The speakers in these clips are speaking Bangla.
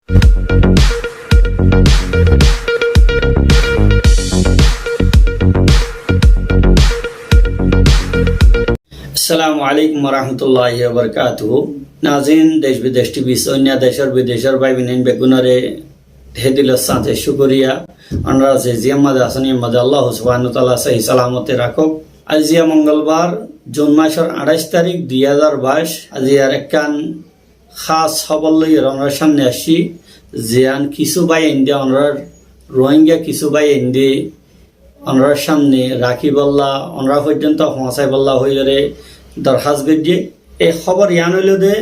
আসসালামু আলাইকুম রহমতুল্লাহি ওয়া বারাকাতুহু। নাজিন দেশ বিদেশ টিভি অন্য দেশের বিদেশের ভাই বিনিন বেগুনারে হেদিল সাথে শুকরিয়া আমরা যে জিয়ামাদ আসনি মাদা আল্লাহ সুবহানাহু ওয়া তাআলা সহি সালামতে রাখক। আজিয়া মঙ্গলবার জুন মাসের 28 তারিখ 2022 আজিয়ার একখান খাস খবর লই আমরা সামনে আসি জিয়ান কিছু ভাই ইন্ডিয়া অনরার রোহিঙ্গা কিছু ভাই ইন্ডি অনরার সামনে রাখি বল্লা অনরা পর্যন্ত পৌঁছাই বল্লা হইলে দরখাস্ত গিয়ে এই খবর ইয়ান হইল যে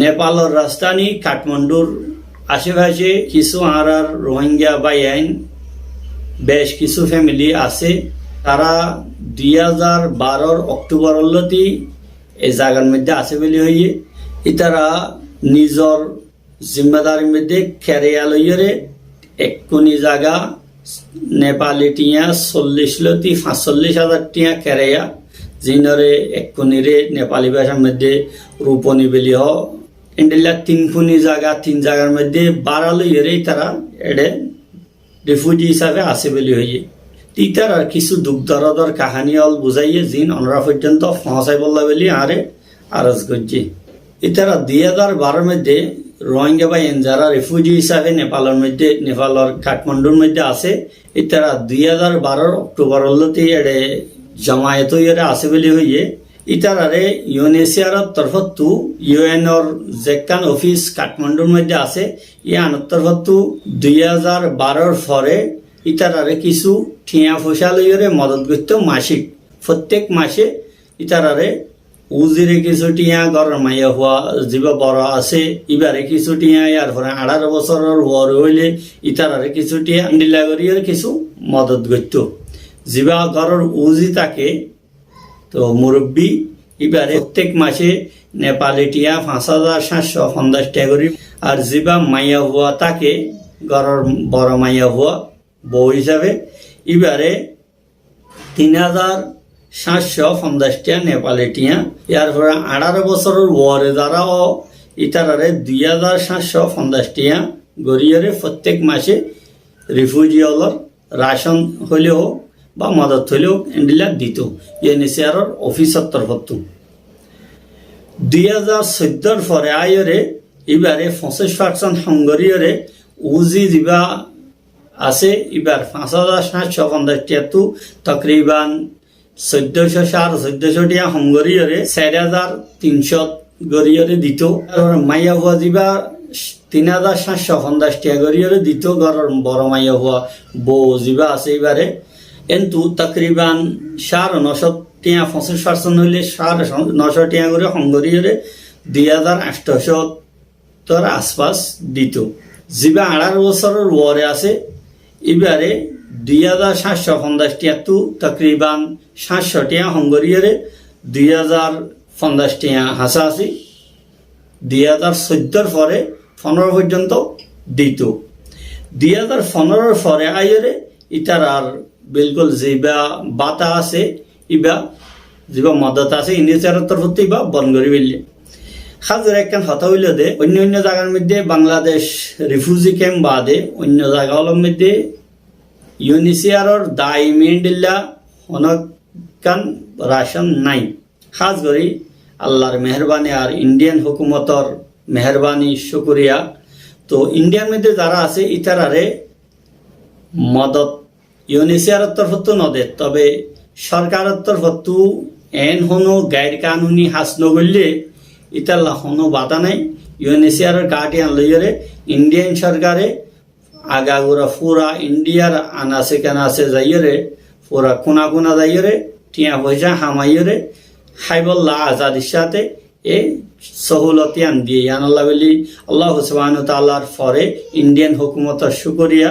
নেপালের রাজধানী কাঠমান্ডুর আশেপাশে কিছু আর রোহিঙ্গা বাই আইন বেশ কিছু ফ্যামিলি আছে তারা 2012 অক্টোবর লতি এই জায়গার মধ্যে আছে বলে হইয়ে ইতারা নিজর জিম্মেদারির মধ্যে খেরিয়া লইরে এক্ষুনি জায়গা নেপালি টিয়া 40,45,000 টিয়া খেরিয়া জিনরে এক্ষুনিরে নেপালি ভাষার মধ্যে রূপনি বেলি হ ইন্ডিয়া 3 জায়গার মধ্যে 12 লইরে তারা এডে রিফিউজি হিসাবে আছে বলে হইয়ে তিতার আর কিছু দুঃখ দরদর কাহানি অল বুঝাইয়ে জিন অনরা পর্যন্ত পৌঁছাই বললা বলি আরে আরজ করছি ইতারা 2012 মধ্যে রোহিঙ্গা বা যারা রিফিউজি হিসাবে নেপালের কাঠমান্ডুর মধ্যে আছে ইতারা 2012 অক্টোবর হলতে এডে জমায়েত হইরে আছে বলে হইয়ে ইতারারে ইউএনএইচসিআর তরফতু ইউএনর জেকান অফিস কাঠমান্ডুর মধ্যে আছে ইয়ান তরফতু 2012 পরে ইতারারে কিছু ঠিয়া ফসা লইরে মদত করত মাসিক প্রত্যেক মাসে ইতারারে উজিরে কিছু টিয়া ঘরের মাইয়া হওয়া যা বড় আছে ইবারে কিছু টিয়া ইয়ার পরে 18 বছরের হওয়ার হইলে ইতারারে কিছু টিয়া ইন্ডিলা করিয়ে কিছু মদত করত যা ঘরের উজি থাকে তো মুরব্বী এবারে প্রত্যেক মাসে নেপালি টিয়া 5,750 টাকা করি আর যা মাইয়া হওয়া তাকে ঘরের বড় মাইয়া হওয়া বউ হিসাবে এবারে 3,750 টাকা নেপালি টিয়া ইয়ার পরে 18 বছরের ওয়ারে দ্বারাও ইতারারে 2,750 টাকা গড়িয়ে প্রত্যেক মাসে রিফিউজি হলর রাশন হলেও বা মদত হলেও ইন্ডিয়া দিত ইউএনএইচসিআর অফিসের তরফত 2014 পরে আয়রে এবারে 25% হাঙ্গরিয়রে উজি যা আছে এবার 5,750 টাকা তকরিবান 1400 টাকা হাঙ্গরিয়রে 4,300 গড়িয়রে দিত মাইয়া হওয়া যা 3,750 টাকা গড়িয়রে দিত ঘরের বড় মাইয়া হওয়া বউ যা আছে এবারে কিন্তু তকরিবান 950 টাকা 25% হইলে 950 টাকা করে হাঙ্গরিয়রে 2,800 আশপাশ দিত যা 18 বছরের ওয়ারে আছে এবারে 2,750 টাকা তকরিবান 700 টাকা হাঙ্গরিয়রে 2,050 টাকা হাসাহাসি 2014 পরে 15 পর্যন্ত দিত 2015 পরে আইরে ইতার আর বিলকুল যা বাতা আছে ইবা যা মদত আছে ইউএনএইচসিআর তরফতে ইবা বন্ধ করে ফেললে হাজার একখান হতা হইল দে অন্য জায়গার মধ্যে বাংলাদেশ রিফিউজি ক্যাম্প বাদে অন্য জায়গাগুলোর মধ্যে ইউএনএইচসিআর দায়মি দিল্লা অনেকখান রাশন নাই খাস করি আল্লাহর মেহরবানি আর ইন্ডিয়ান হুকুমতর মেহরবানি শুকরিয়া তো ইন্ডিয়ার মধ্যে যারা আছে ইতারারে মদত ইউএনএইচসিআর তরফত নদে তবে সরকারের তরফত এন হনো গাইড কানুনি হাস নগরলে ইতাল্লা হনো বাধা নাই ইউএনএইচসিআর গার্ডিয়ান লইরে ইন্ডিয়ান সরকারে আগাগোড়া পুরা ইন্ডিয়ার আনাসে কানাসে যাইরে পুরা কোনা যাইরে টিয়া পয়সা হামাইরে হাইবল্লা আজাদির সাথে এ সহুলতি আন দিয়ে আনাল্লাহ বলি আল্লাহ সুবহানাহু ওয়া তাআলার পরে ইন্ডিয়ান হুকুমতের শুকরিয়া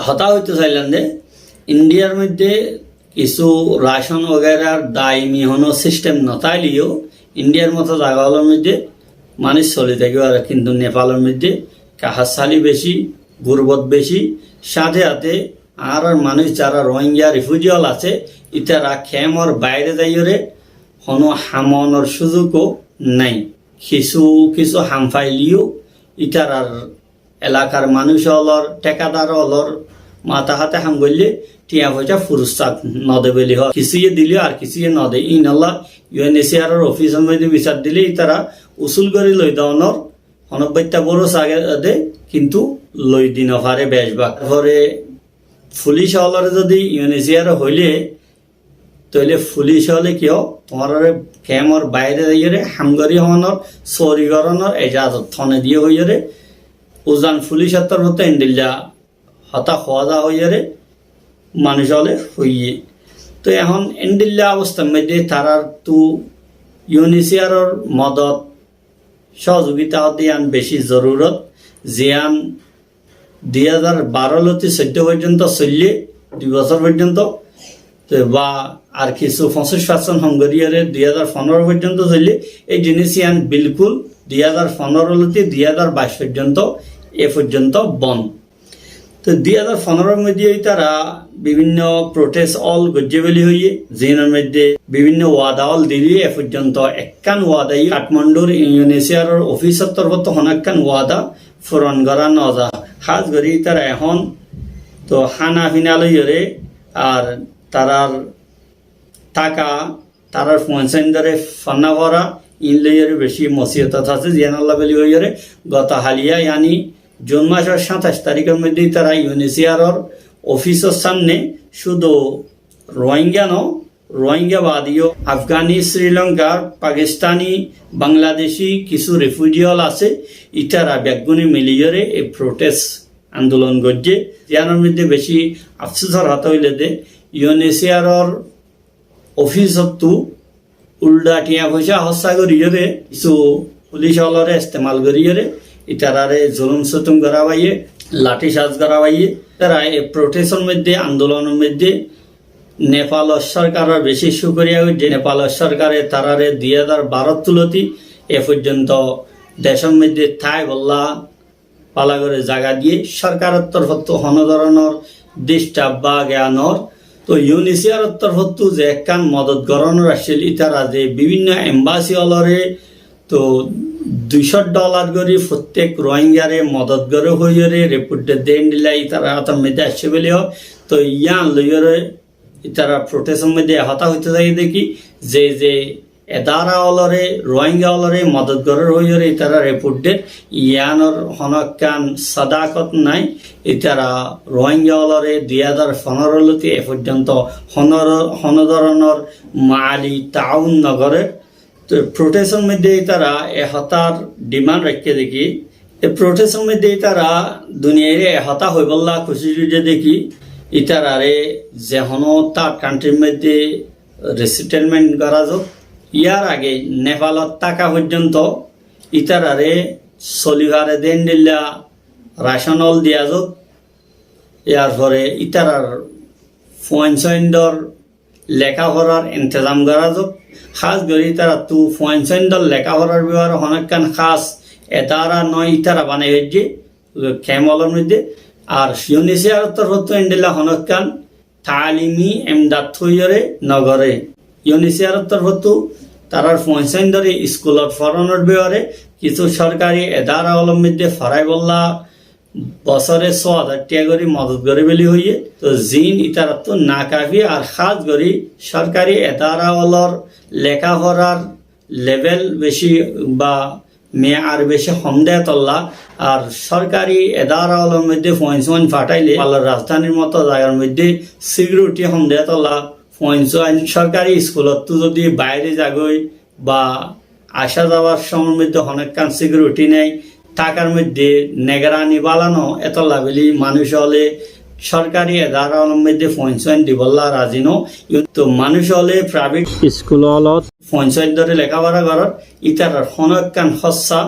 হতা হইতে চাইলেন যে ইন্ডিয়ার মধ্যে কিছু রাশন वगैरह দায়মি হনো সিস্টেম নতাইলিও ইন্ডিয়ার মতো জায়গাগুলোর মধ্যে মানুষ চলে থাকে আর কিন্তু নেপালের মধ্যে কাহাসালি বেশি গুরবত বেশি সাথে সাথে আর মানুষ যারা রোহিঙ্গা রিফিউজিয়াল আছে ইতারা খেমর বাইরে যাইরে কোনো হামনের সুযোগও নাই কিছু হামফাইলিও ইতার আর এলাকার মানুষ হলর টেকাদার হলর মাথা হাতে হাম করলে টিয়া পয়সা ফুরুস্তাক নদে বেলি হয় কিছুয়ে দিলে আর কিছুয়ে নদে ইনাল্লাহ UNHCR অফিসের মধ্যে বিচার দিলে তারা উসুল করে লই দেওয়ানোর অনব্বইটা বড় আগে দে কিন্তু লই দিন পারে বেশবাগ পরে পুলিশ হলরে যদি UNHCR হইলে তাহলে পুলিশ হলে কিয় তোমার ক্যামর বাইরে যাইরে হামগরি হওয়ানোর চৌরি করানোর এজাজত থনে দিয়ে হইরে উজান পুলিশের তরফ এন্ডিল্লা হতা হওয়া যা হইরে মানুষ হলে হইয়ে তো এখন এন্ডিল্লা অবস্থার মধ্যে তারার তো UNHCR মদত সহযোগিতা দিয়ান বেশি জরুরত জিয়ান 2012 14 পর্যন্ত চললে 2 বছর পর্যন্ত বা আর কিছু 50% হঙ্গরিয়ারে 2015 পর্যন্ত চললে এই জিনিস ইয়ান বিলকুল 2015 2022 পর্যন্ত এ পর্যন্ত বন্ধ তো 2015 মধ্যে তারা বিভিন্ন প্রোটেস্ট অল গজ্জেবেলি হইয়ে যেনার মধ্যে বিভিন্ন ওয়াদা অল দিলি এ পর্যন্ত একখান ওয়াদাই কাঠমান্ডুর UNHCR অফিসের তরফত হনাক্কান ওয়াদা পূরণ করা নজা খাস করি তারা এখন তো হানা ফিনা লইরে আর তারার টাকা তারার পয়সাইন্দারে ফান্না ভরা ইন লইরে বেশি মসিয়ত আছে জিয়ানাল্লাহ বেলি হইরে গত হালিয়া ইয়ানি জুন মাসের 27 তারিখের মধ্যে তারা UNHCR অফিসের সামনে শুধু রোহিঙ্গাবাদীয় আফগানি শ্রীলঙ্কার পাকিস্তানি বাংলাদেশি কিছু রেফিউজিয়াল আছে ইতারা ব্যাগুনি মিলিয়রে এই প্রোটেস্ট আন্দোলন গজ্জে ইয়ানোর মধ্যে বেশি আফসোসর হাত হইলে দে UNHCR অফিসতো উল্টা টিয়া পয়সা হস্যা করিয়ে কিছু পুলিশ হলরে ইস্তেমাল করিয়ে ইতারারে জুলুম সতুম করা বাইয়ে লাঠি সাজ করা বাইয়ে তারা এই প্রোটেস্টের মধ্যে আন্দোলনের মধ্যে নেপাল সরকারের বেশি সুকরিয়া যে নেপাল সরকারে তারারে 2012 তুলতি এ পর্যন্ত দেশের মধ্যে থাই বল্লা পালা করে জায়গা দিয়ে সরকারের তরফত হন ধরনের ডিস্টার্ব বা জ্ঞানর তো UNHCR তরফত যে একখান মদত গরণের আসছিল ইতারা যে বিভিন্ন এম্বাসি অলরে তো $200 করে প্রত্যেক রোহিঙ্গারে মদত করে হইরে রিপোর্টে দেন দিলাই তারা হাতের মধ্যে আসছে বলে তো ইয়ান লইরে তারা প্রোটেস্টের মধ্যে হতা হইতে যায় দেখি যে এদারা অলরে রোহিঙ্গা অলরে মদত গরের হইরে তারা রিপোর্টে ইয়ানোর হনকান সাদাকত নাই ইতারা রোহিঙ্গা অলরে 2015 এ পর্যন্ত হন ধরনের মালি তাউন নগরে তো প্রোটেস্টের মধ্যে তারা এ হতার ডিমান্ড রাখতে দেখি এই প্রোটেস্টের মধ্যে তারা দুনিয়ায় হতা হয়ে বললা খুশি দেখি ইতারারে যেহন তার কান্ট্রির মধ্যে রিসেটেলমেন্ট করা যাক ইয়ার আগে নেপালত টাকা পর্যন্ত ইতারারে চলিভারে দেন দিল্লা রাশনল দিয়া যাক ইয়ার পরে ইতারার পয়েন্টর লেখাপড়ার ইন্তজাম করা যাক খাস করি তারা তু পয়েন্টর লেখাপড়ার ব্যবহার অনেকখান খাস এতারা নয় ইতারা বানাই হয়েছে ক্যামলের মধ্যে আর UNHCR তরফত এন্ডেলা হনকান তালিমি এমদাদ থইরে নগরে UNHCR তরফত তারার পয়সাইন্দরে স্কুলত ফরানোর ব্যবহারে কিছু সরকারি এদারা অলম মধ্যে ফরাই বললা বছরে 6,000 টাকা করে মদত করে বেলি হইয়ে তো জিন ইতারা তো না কাফি আর খাস করি সরকারি এদারা অলর লেখাপড়ার লেভেল বেশি বা মেয়ে আর বেশি সন্দেহ তল্লা আর সরকারি এদারা অলর মধ্যে পয়েন্ট ফাটাইলে আল্লাহর রাজধানীর মতো জায়গার মধ্যে সিকিউরিটি সন্দেহ তল্লা পয়েন্ট সরকারি স্কুলত তো যদি বাইরে যাগই বা আসা যাওয়ার সময়ের মধ্যে অনেকখান সিকিউরিটি নেই টাকার মধ্যে নেগরানি বালানো এত লাভেলি মানুষ হলে সরকারি এদারা অলর মধ্যে পয়েন্ট দিবল্লা রাজি ন তো মানুষ হলে প্রাইভেট স্কুল হলত পঞ্চায়েত ধরে লেখাপড়া করার ইতার অনেকখান খরচা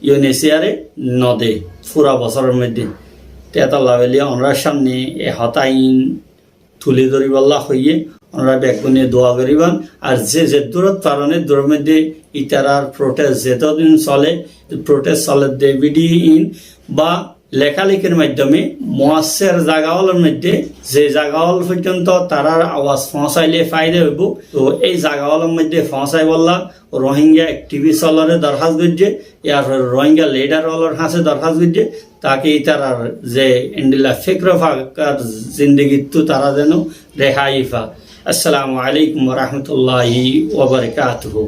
UNHCR নদে পুরা বছরের মধ্যে তেতা লাভেলি আমরা সামনে এ হতাইন তুলে ধরিবাল্লা হইয়ে আমরা ব্যাগুনে দোয়া করিবান আর যে দূরত কারণে দূরের মধ্যে ইতারার প্রোটেস্ট যেতদিন চলে প্রোটেস্ট চলে দে বিডি ইন বা লেখালেখির মাধ্যমে মোয়াসের জাগাওয়ালের মধ্যে যে জাগাওয়াল পর্যন্ত তারার আওয়াজ পৌঁছাইলে ফায়দা হইব তো এই জাগাওয়ালের মধ্যে পৌঁছাই বললা রোহিঙ্গা অ্যাক্টিভিস্ট হলরে দরখাস্ত করছে এরপর রোহিঙ্গা লিডার হলর হাসে দরখাস্ত করছে তাকে তারার যে ইন্ডিলা ফিক্র ফাকার জিন্দগিত্তু তারা যেন রেহাই পা। আসসালামু আলাইকুম ওয়া রাহমাতুল্লাহি ওয়া বারাকাতুহু।